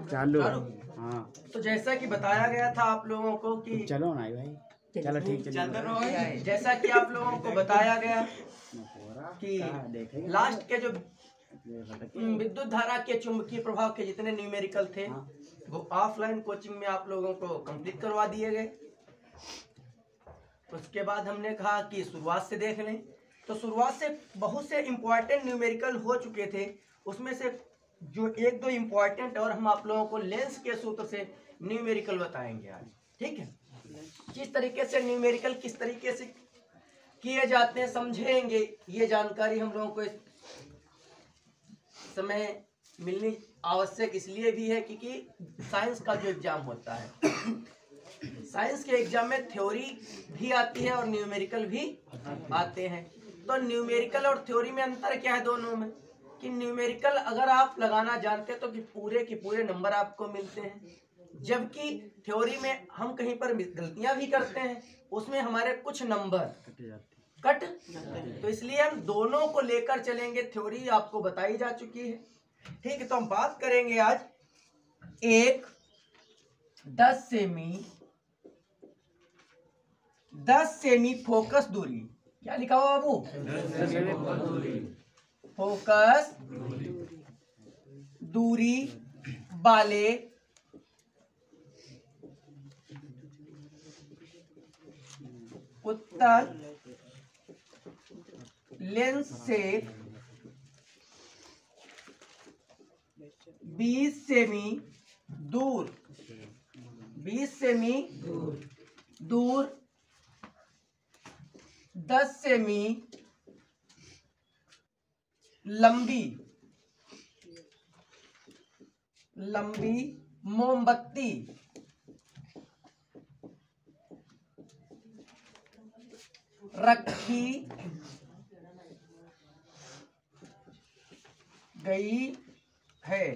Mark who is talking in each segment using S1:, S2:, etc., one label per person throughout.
S1: चालू। हाँ
S2: तो जैसा कि बताया गया था आप लोगों को कि
S1: चलो ना भाई, चलो ठीक चलो।
S2: जैसा कि आप लोगों को बताया गया कि लास्ट के जो विद्युत धारा के चुंबकीय प्रभाव के जितने न्यूमेरिकल थे वो ऑफलाइन कोचिंग में आप लोगों को कंप्लीट करवा दिए गए। उसके बाद हमने कहा कि शुरुआत से देख लें, तो शुरुआत से बहुत से इम्पोर्टेंट न्यूमेरिकल हो चुके थे। उसमें से जो एक दो इम्पोर्टेंट और हम आप लोगों को लेंस के सूत्र से न्यूमेरिकल बताएंगे आज। ठीक है, किस तरीके से न्यूमेरिकल किस तरीके से किए जाते हैं समझेंगे। ये जानकारी हम लोगों को इस समय मिलनी आवश्यक इसलिए भी है क्योंकि साइंस का जो एग्जाम होता है साइंस के एग्जाम में थ्योरी भी आती है और न्यूमेरिकल भी आते हैं। तो न्यूमेरिकल और थ्योरी में अंतर क्या है दोनों में, कि न्यूमेरिकल अगर आप लगाना जानते हैं तो कि पूरे के पूरे नंबर आपको मिलते हैं, जबकि थ्योरी में हम कहीं पर गलतियां भी करते हैं, उसमें हमारे कुछ नंबर कट। तो इसलिए हम दोनों को लेकर चलेंगे। थ्योरी आपको बताई जा चुकी है। ठीक है, तो हम बात करेंगे आज एक 10 सेमी फोकस दूरी। क्या लिखा हुआ बाबू? फोकस दूरी वाले उत्तल लेंस से 20 सेमी दूर 10 सेमी लंबी मोमबत्ती रखी गई है।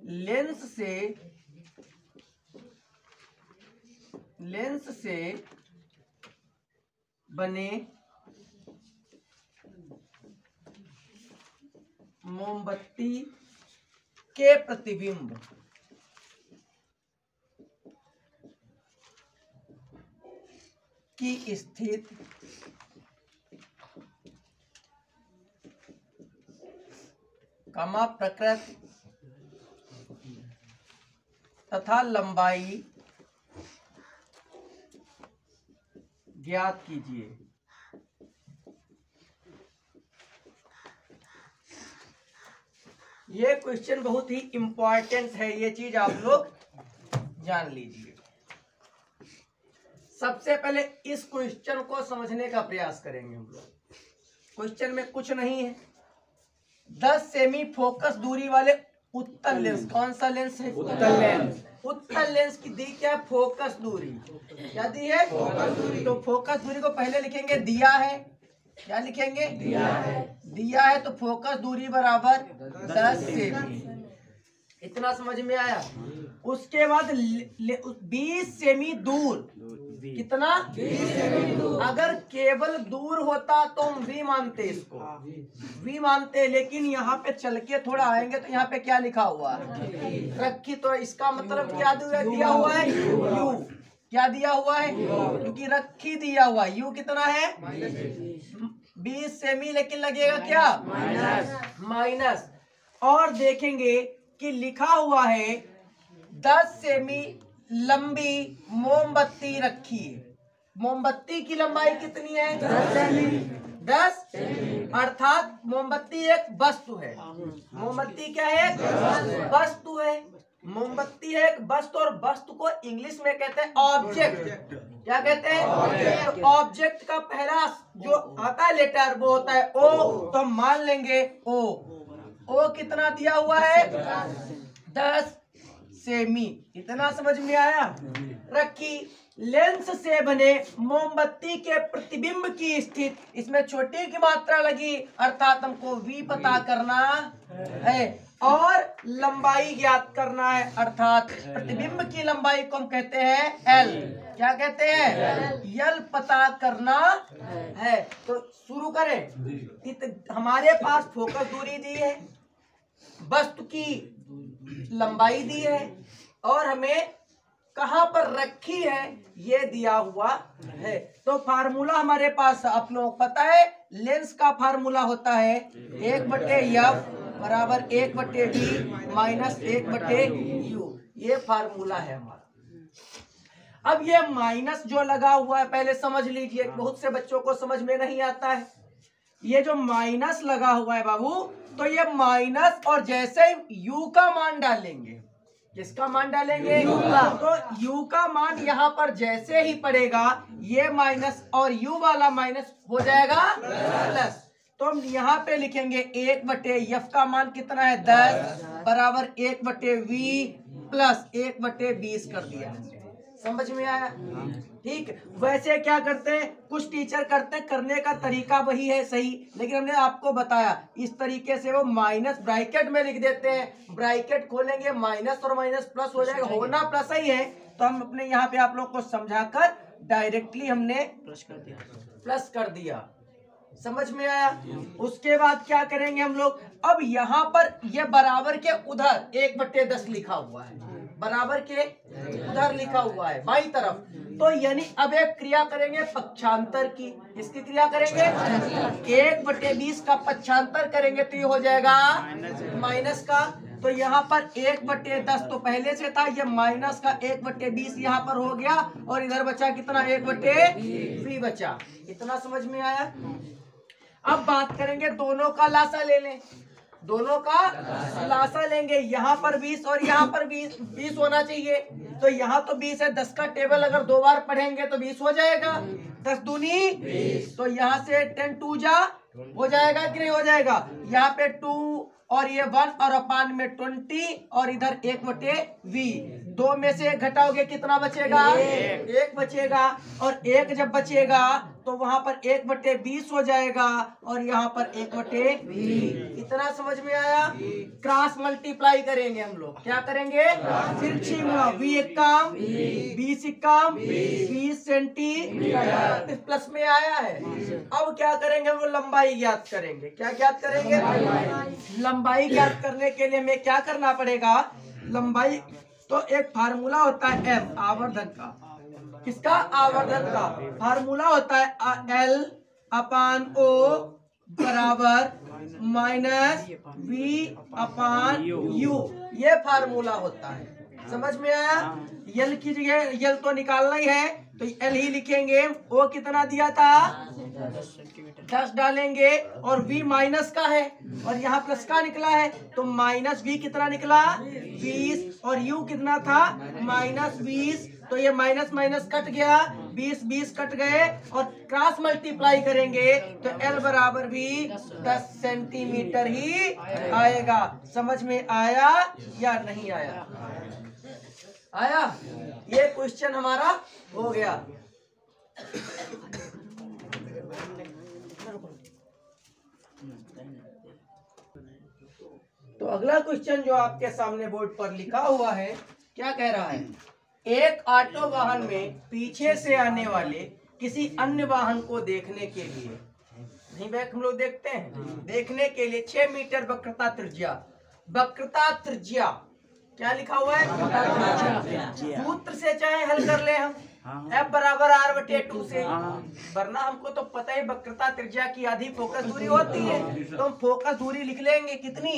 S2: लेंस से बने मोमबत्ती के प्रतिबिंब की स्थिति प्रकृति तथा लंबाई ज्ञात कीजिए। ये क्वेश्चन बहुत ही इंपॉर्टेंट है, ये चीज आप लोग जान लीजिए। सबसे पहले इस क्वेश्चन को समझने का प्रयास करेंगे हम लोग। क्वेश्चन में कुछ नहीं है। 10 सेमी फोकस दूरी वाले उत्तल लेंस, कौन सा लेंस है? उत्तल लेंस की दी क्या? फोकस दूरी। क्या दी है? फोकस दूरी। तो फोकस दूरी को पहले लिखेंगे दिया है। क्या लिखेंगे? दिया है तो फोकस दूरी बराबर 10 सेमी। इतना समझ में आया? उसके बाद 20 सेमी दूर। कितना? 20 सेमी दूर। अगर केवल दूर होता तो हम वी मानते, इसको वी मानते, लेकिन यहाँ पे चल के थोड़ा आएंगे तो यहाँ पे क्या लिखा हुआ है? रखी। तो इसका मतलब क्या दिया हुआ है? यू। क्या दिया हुआ है? क्योंकि रखी दिया हुआ है। यू कितना है? 20 सेमी, लेकिन लगेगा क्या? माइनस। और देखेंगे कि लिखा हुआ है 10 सेमी लंबी मोमबत्ती रखी है। मोमबत्ती की लंबाई कितनी है? 10 अर्थात मोमबत्ती एक वस्तु है। मोमबत्ती क्या है? वस्तु है। मोमबत्ती है एक वस्तु, और वस्तु को इंग्लिश में कहते हैं ऑब्जेक्ट। क्या कहते हैं? तो ऑब्जेक्ट का पहला जो आता है लेटर वो होता है ओ, तो हम मान लेंगे ओ। ओ कितना दिया हुआ है? 10 सेमी। इतना समझ में आया? रखी। लेंस से बने मोमबत्ती के प्रतिबिंब की स्थिति, इसमें छोटी की मात्रा लगी अर्थात हमको वी पता करना है, और लंबाई ज्ञात करना है अर्थात प्रतिबिंब की लंबाई को हम कहते हैं एल। क्या कहते हैं? एल पता करना है। तो शुरू करें। हमारे पास फोकस दूरी दी है, वस्तु की लंबाई दी है और हमें कहां पर रखी है ये दिया हुआ है। तो फार्मूला हमारे पास आप लोगों को पता है, लेंस का फार्मूला होता है 1/f बराबर 1/v माइनस 1/u। ये फार्मूला है हमारा। अब ये माइनस जो लगा हुआ है पहले समझ लीजिए, बहुत से बच्चों को समझ में नहीं आता है। ये जो माइनस लगा हुआ है बाबू, तो ये माइनस और जैसे u का मान डालेंगे, किसका मान डालेंगे? u का। तो u का मान यहाँ पर जैसे ही पड़ेगा ये माइनस और u वाला माइनस हो जाएगा प्लस। तो हम यहाँ पे लिखेंगे 1/f का मान कितना है 10 बराबर 1/v प्लस 1/20 कर दिया। समझ में आया? ठीक। वैसे क्या करते हैं कुछ टीचर करते हैं, करने का तरीका वही है सही, लेकिन हमने आपको बताया इस तरीके से वो माइनस ब्रैकेट में लिख देते हैं, ब्रैकेट खोलेंगे माइनस और माइनस प्लस हो जाएगा, होना प्लस ही है। तो हम अपने यहाँ पे आप लोग को समझाकर डायरेक्टली हमने प्लस कर दिया। समझ में आया? उसके बाद क्या करेंगे हम लोग, अब यहाँ पर ये बराबर के उधर 1/10 लिखा हुआ है, बराबर के उधर लिखा हुआ है बाई तरफ। तो यानी अब एक क्रिया करेंगे पक्षांतर की। इसकी क्रिया करेंगे 1/20 का पक्षांतर करेंगे तो ये हो जाएगा माइनस का। तो यहाँ पर 1/10 तो पहले से था, ये माइनस का 1/20 यहाँ पर हो गया और इधर बचा कितना 1/v बचा। इतना समझ में आया? अब बात करेंगे दोनों का लासा ले लें, दोनों का लासा लेंगे। यहाँ पर 20 और यहाँ पर 20 होना चाहिए। तो यहाँ तो 20 है, 10 का टेबल अगर 2 बार पढ़ेंगे तो 20 हो जाएगा, 10 दूनी 20। तो यहाँ से 10 2 जा हो जाएगा कि नहीं हो जाएगा? यहाँ पे 2 और ये 1 और अपान में 20 और इधर 1/v। 2 में से 1 घटाओगे कितना बचेगा? 1 बचेगा। और 1 जब बचेगा तो वहां पर 1/20 हो जाएगा और यहाँ पर 1/v। इतना समझ में आया? क्रॉस मल्टीप्लाई करेंगे हम लोग। क्या करेंगे? तिरछी गुणा, v एक काम 20 काम 20 सेंटीमीटर प्लस में आया है। अब क्या करेंगे? वो लंबाई ज्ञात करेंगे। क्या ज्ञात करेंगे? लंबाई ज्ञात करने के लिए हमें क्या करना पड़ेगा? लंबाई तो एक फार्मूला होता है m आवर्धन का। किसका? आवर्धन का। फार्मूला होता है L/O बराबर माइनस v/u। ये फार्मूला होता है। समझ में आया? यल की जगह यल तो निकालना ही है तो एल ही लिखेंगे। ओ कितना दिया था? 10 डालेंगे और v माइनस का है और यहाँ प्लस का निकला है तो माइनस v कितना निकला? 20 और u कितना था? -20। तो ये माइनस माइनस कट गया, 20 कट गए और क्रॉस मल्टीप्लाई करेंगे तो l बराबर भी 10 सेंटीमीटर ही आएगा। समझ में आया या नहीं आया? आया? ये क्वेश्चन हमारा हो गया। तो अगला क्वेश्चन जो आपके सामने बोर्ड पर लिखा हुआ है क्या कह रहा है? एक ऑटो वाहन में पीछे से आने वाले किसी अन्य वाहन को देखने के लिए, नहीं बैक हम लोग देखते हैं, देखने के लिए 6 मीटर वक्रता त्रिज्या क्या लिखा हुआ है? सूत्र से चाहे हल कर ले हम, F बराबर R/2 से, वरना हमको तो पता ही वक्रता त्रिज्या की आधी फोकस दूरी होती है। तो हम फोकस दूरी लिख लेंगे कितनी?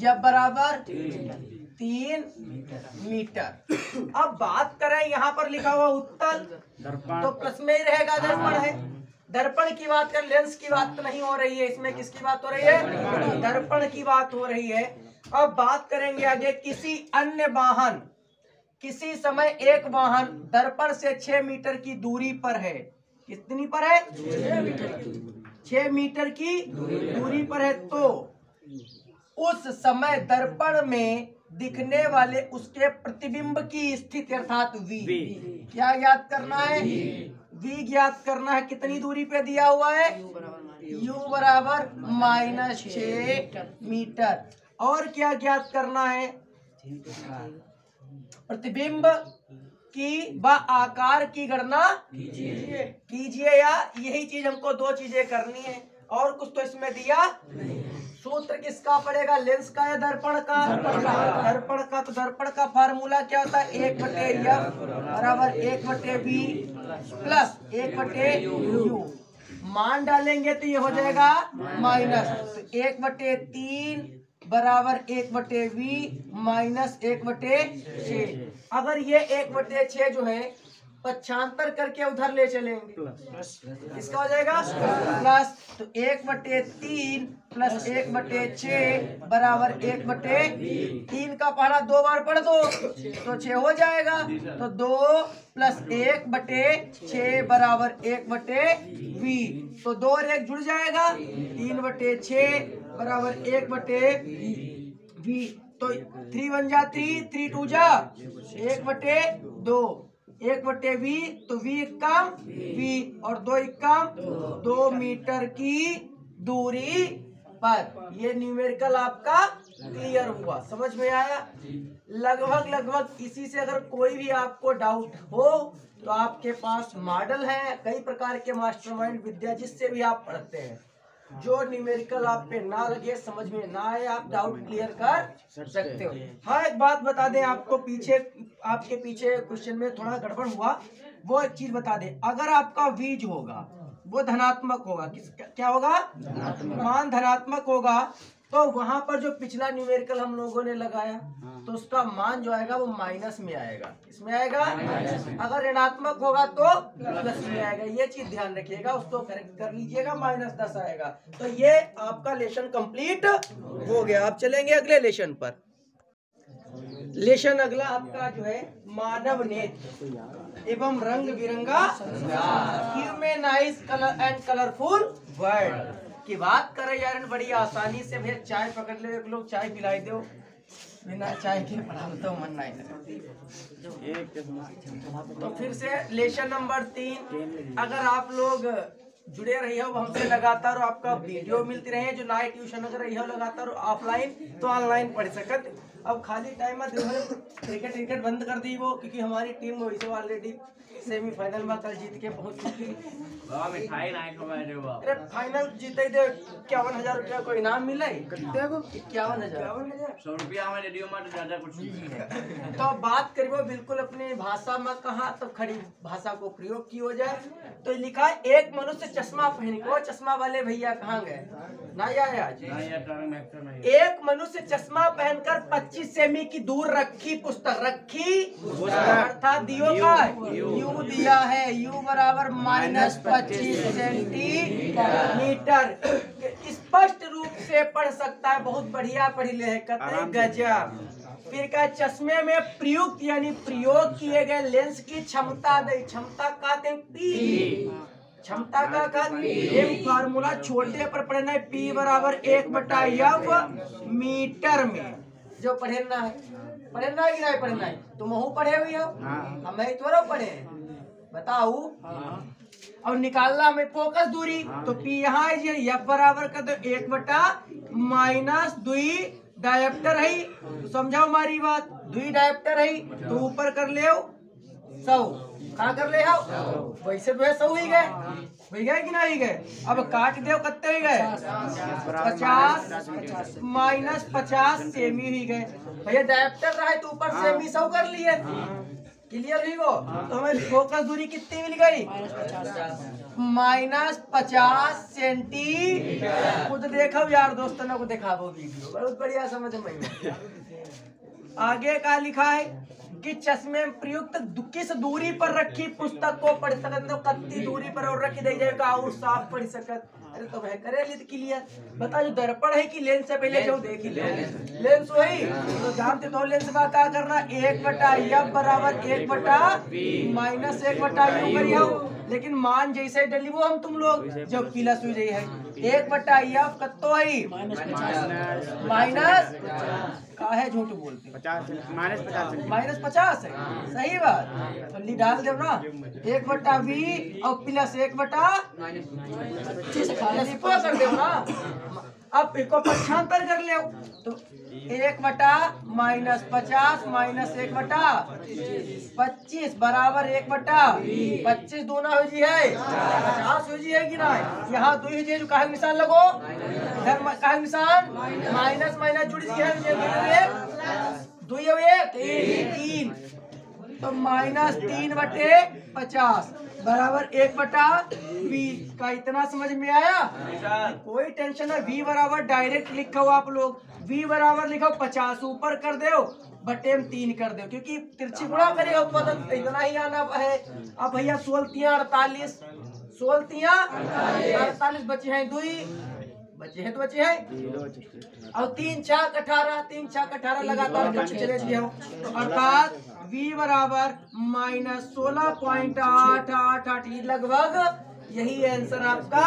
S2: F बराबर 3 मीटर। अब बात करें यहाँ पर लिखा हुआ उत्तल, तो प्लस में ही रहेगा, दर्पण है। दर्पण की बात कर, लेंस की बात तो नहीं हो रही है इसमें। किसकी बात हो रही है? दर्पण की बात हो रही है। अब बात करेंगे आगे, किसी अन्य वाहन, किसी समय एक वाहन दर्पण से 6 मीटर की दूरी पर है। कितनी पर है? 6 मीटर की दूरी पर है। तो उस समय दर्पण में दिखने वाले उसके प्रतिबिंब की स्थिति अर्थात v क्या ज्ञात करना है? v ज्ञात करना है। कितनी दूरी पे दिया हुआ है? u बराबर -6 मीटर। और क्या ज्ञात करना है? प्रतिबिंब की व आकार की गणना कीजिए। या यही चीज हमको 2 चीजें करनी है और कुछ तो इसमें दिया नहीं। सूत्र किसका पड़ेगा, लेंस का या दर्पण का? दर्पण का। तो दर्पण का फार्मूला क्या होता है, 1/f बराबर 1/v प्लस 1/u। मान डालेंगे तो ये हो जाएगा माइनस, तो 1/3 बराबर 1/v माइनस 1/6। अगर ये 1/6 जो है पक्षांतर करके उधर ले चलेंगे, इसका हो जाएगा प्लस, तो 1/3 प्लस 1/6 बराबर 1/3 का पढ़ा 2 बार पढ़ दो तो 6 हो जाएगा। तो 2 प्लस 1/6 बराबर 1/v। तो 2 और 1 जुड़ जाएगा, 3/6 बराबर 1/v। तो 3 1 जा 3, 3 2 जा 1/2, 1/v। तो v कम v और 2 कम 2 मीटर की दूरी पर। ये न्यूमेरिकल आपका क्लियर हुआ, समझ में आया? लगभग इसी से अगर कोई भी आपको डाउट हो तो आपके पास मॉडल है, कई प्रकार के मास्टरमाइंड विद्या जिससे भी आप पढ़ते हैं। जो न्यूमेरिकल आप पे ना लगे, समझ में ना आए, आप डाउट क्लियर कर सकते हो। हाँ, एक बात बता दें आपको, आपके पीछे क्वेश्चन में थोड़ा गड़बड़ हुआ, वो एक चीज बता दें। अगर आपका v जो होगा वो धनात्मक होगा, क्या होगा, मान धनात्मक होगा, तो वहां पर जो पिछला न्यूमेरिकल हम लोगों ने लगाया तो उसका मान जो आएगा वो माइनस में आएगा। इसमें आएगा, अगर ऋणात्मक होगा तो प्लस में आएगा। ये चीज ध्यान रखिएगा, उसको करेक्ट कर लीजिएगा, -10 आएगा। तो ये आपका लेसन कंप्लीट हो गया। आप चलेंगे अगले लेसन पर। लेसन अगला आपका जो है मानव नेत्र एवं रंग बिरंगा humanise colour and colourful world की बात करें यार, बड़ी आसानी से भैया चाय पकड़ ले, एक लोग चाय पिलाई दो, बिना चाय के पढ़ा तो मन नहीं लगा। तो फिर से लेसन नंबर 3, अगर आप लोग जुड़े रही हो हमसे लगातार, आपका वीडियो मिलती रहे, जो नाइट ट्यूशन अगर रही हो लगातार ऑफलाइन तो ऑनलाइन पढ़ सकत। अब खाली टाइम में क्रिकेट बंद कर दी वो, क्योंकि हमारी टीम वैसे ऑलरेडी सेमीफाइनल में कल जीत के पहुंच चुकी। अरे फाइनल जीते दे 51,000 रुपया को इनाम मिला, 51,000
S3: 100 रुपया में रेडियो में ज्यादा कुछ नहीं।
S2: तो बात करिए बिल्कुल अपनी भाषा में, कहा तो खड़ी भाषा को प्रयोग की हो जाए। तो लिखा है, एक मनुष्य चश्मा पहन के, चश्मा वाले भैया कहाँ गए, ना आया आज। एक मनुष्य चश्मा पहनकर 25 सेमी की दूर रखी पुस्तक, रखी अर्थात दियो का यू दिया है, u बराबर -25 सेंटीमीटर स्पष्ट रूप से पढ़ सकता है। बहुत बढ़िया पढ़ी ले है, कतई गजब। फिर क्या, चश्मे में प्रयुक्त यानी प्रयोग किए गए लेंस की क्षमता दे, क्षमता कहते हैं P, क्षमता का एक फार्मूला छोटे पर पढ़ना है, P बराबर 1/f मीटर में। जो पढ़ना है कि नहीं पढ़ना है, तुम हूँ पढ़े हुई हो, हमें थोड़ा पढ़े, बताओ। और निकालना में फोकस दूरी, तो P यहाँ है, F बराबर का तो 1/-2 डायप्टर है, तो समझाओ हमारी बात, 2 डायप्टर है तो ऊपर कर ले 100, कहाँ कर ले हो, वैसे तो 100 ही गए, कि नहीं गए। अब काट दो, कितने ही गए, 50 -50 सेमी ही गए भैया। डायप्टर रहा है तो ऊपर सेमी 100 कर लिए, क्लियर ही वो। तो हमें फोकस दूरी कितनी मिल गई, -50 सेंटीमीटर। खुद देखो यार दोस्तों को दिखा वो वीडियो, बहुत बढ़िया समझ में। आगे का लिखा है कि चश्मे में प्रयुक्त किस दूरी पर रखी पुस्तक को पढ़ सकत, तो कत्ती दूरी पर और रखी दे जाएगा और साफ पढ़ सकत। अरे तो वह करे लिख क्लियर, बता जो दर्पण है कि लेंस से पहले जो देखी लेंस वही तो जानते तो लेंस का क्या करना, 1/f बराबर 1/-1/u करियो। लेकिन मान जैसे डली वो हम तुम लोग जो प्लस हुई रही है, 1/f कत्तो है माइनस का है, झूठ बोलते -50 है, सही बात। तो ली डाल दो ना, 1/v और प्लस 1/-25 कर दो ना। अब इसको पक्षांतर कर ले तो 1/-50 -1 1/25 बराबर 1/25 दूना हो जी है 50 हो जी है कि ना। यहाँ 2 हो जी जो काहे निशान लगो इधर काहे निशान माइनस माइनस जुड़ जी है 2 3 तो -3/50 बराबर 1/20 का इतना समझ में आया। कोई टेंशन है v बराबर डायरेक्ट लिखो आप लोग v बराबर लिखो 50 ऊपर कर दो बटे में 3 कर दो क्योंकि तिरछी गुणा करेगा उत्पादन इतना ही आना है। अब भैया 16×3 = 48 बचे हैं 2 बचे हैं और 3 6 18 लगातार चले दिए हो तो अर्थात v बराबर -16.888 लगभग यही आंसर आपका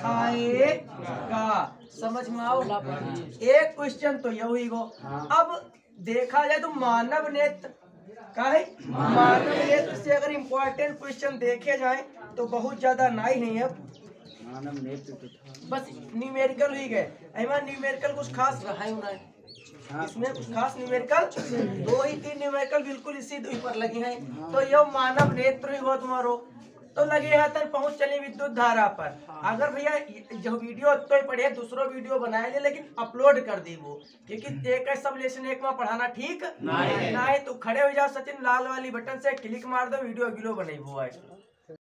S2: आएगा। समझ में आओ एक क्वेश्चन तो यही हुई गो। अब देखा जाए तो मानव नेत्र का है मानव नेत्र से अगर इम्पोर्टेंट क्वेश्चन देखे जाए तो बहुत ज्यादा नहीं है
S1: मानव नेत्र तो था।
S2: बस न्यूमेरिकल ही गए न्यूमेरिकल कुछ खास रहा ही नहीं इसमें कुछ खास न्यूमेरिकल 2 ही 3 न्यूमेरिकल बिल्कुल इसी पर लगे हैं तो यह मानव नेत्र ही हो तुम्हारो तो लगे है तक पहुंच चले विद्युत धारा पर। अगर भैया जो वीडियो तो पढ़े दूसरो वीडियो बनाए ले लेकिन अपलोड कर दी वो क्योंकि एक सब लेसन एक में पढ़ाना ठीक ना है तो खड़े हो जाओ सचिन लाल वाली बटन से क्लिक मार दो वीडियो बने हुआ है।